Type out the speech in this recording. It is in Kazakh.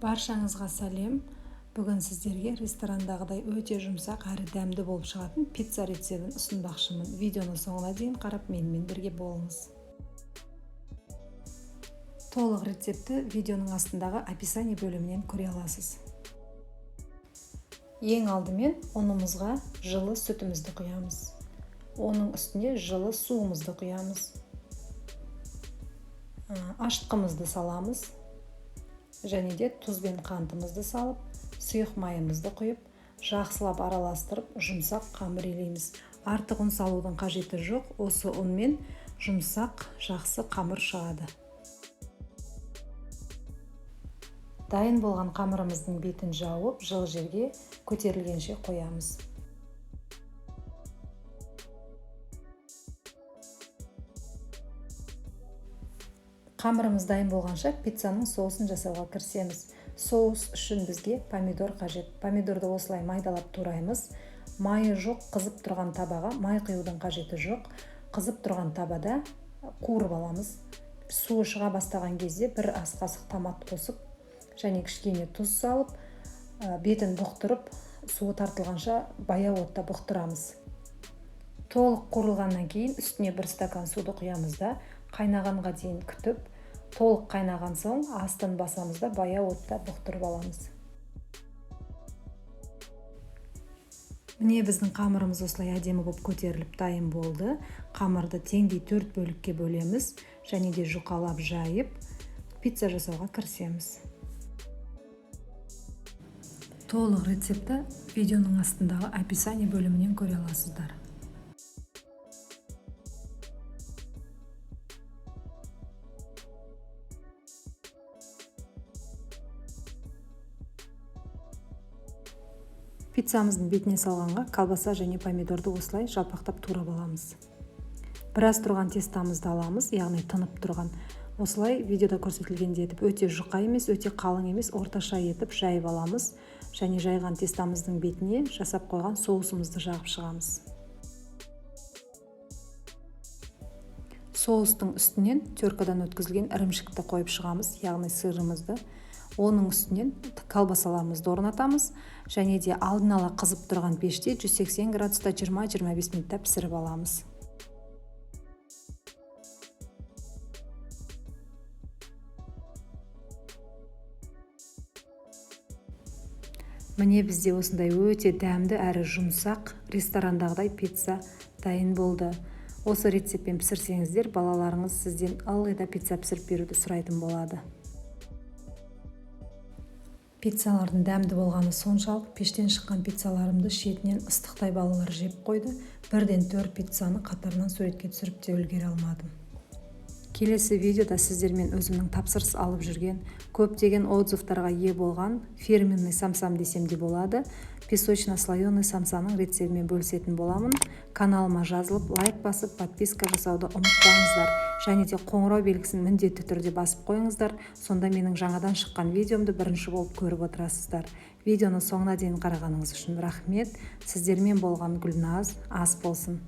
Баршаңызға сәлем. Бүгін сіздерге ресторандағыдай өте жұмсақ әрі дәмді болып шығатын пицца рецебін ұсынбақшымын. Видеоны соңына дейін қарап менімен бірге болыңыз. Толық рецепті видеоның астындағы описание бөлімінен көре аласыз. Ең алдымен ұнымызға жылы сүтімізді құямыз. Оның үстіне жылы суымызды құямыз. Ашытқымызды саламыз. Және де тұз бен қантымызды салып, сұйық майымызды құйып, жақсылап араластырып, жұмсақ қамыр илейміз. Артық ұн салудың қажеті жоқ, осы ұнмен жұмсақ, жақсы қамыр шығады. Дайын болған қамырымыздың бетін жауып, жылы жерге көтерілгенше қоямыз. Қамырымыз дайын болғанша пиццаның соусын жасауға кірісеміз. Соус үшін бізге помидор қажет. Помидорды осылай майдалап тураймыз. Майы жоқ қызып тұрған табаға май құюдың қажеті жоқ. Қызып тұрған табада қуырып аламыз. Суы шыға бастаған кезде бір ас қасық томат қосып, және кішкене тұз салып, бетін бұқтырып, суы тартылғанша баяу отта бұқтырамыз. Толық қуырылғаннан кейін үстіне бір стакан суды құямыз да, қайнағанға дейін күтіп, толық қайнаған соң астын басамыз да баяу отта бұқтырып аламыз. Міне біздің қамырымыз осылай әдемі болып көтеріліп дайын болды. Қамырды теңдей 4 бөлікке бөлеміз және де жұқалап жайып, пицца жасауға кірісеміз. Толық рецепті видеоның астындағы описание бөлімінен көре аласыздар. Пиццамыздың бетіне салғанға колбаса және помидорды осылай жалпақтап турап аламыз. Біраз тұрған тестамызды аламыз, яғни тынып тұрған. Осылай видеода көрсетілгендей етіп, өте жұқа емес, өте қалың емес, орташа етіп жайып аламыз. Және жайған тестамыздың бетіне жасап қойған соусымызды жағып шығамыз. Соустың үстінен теркадан өткізілген ірімшікті қойып шығамыз, яғни сырымызды. Оның үстінен колбасаларымызды орнатамыз және де алдын ала қызып тұрған пеште 180 градуста 20-25 минутта пісіріп аламыз. Міне бізде осындай өте дәмді әрі жұмсақ ресторандағыдай пицца дайын болды. Осы рецеппен пісірсеңіздер, балаларыңыз сізден ылғи да пицца пісіріп беруді сұрайтын болады. Пиццалардың дәмді болғаны соншалық, пештен шыққан пиццаларымды шетінен ыстықтай балалар жеп қойды. Бірден 4 пиццаны қатарынан суретке түсіріп те үлгере алмадым. Келесі видеода сіздермен өзімнің тапсырыс алып жүрген, көптеген отзывтарға ие болған фирменный самсам десем де болады, песочно-слоеный самсаның рецебімен бөлісетін боламын. Каналыма жазылып, лайк басып, подписка жасауды ұмытпаңыздар. Және де қоңырау белгісін міндетті түрде басып қойыңыздар. Сонда менің жаңадан шыққан видеомды бірінші болып көріп отырасыздар. Видеоны соңына дейін қарағаныңыз үшін рахмет. Сіздермен болған Гүлназ ас болсын.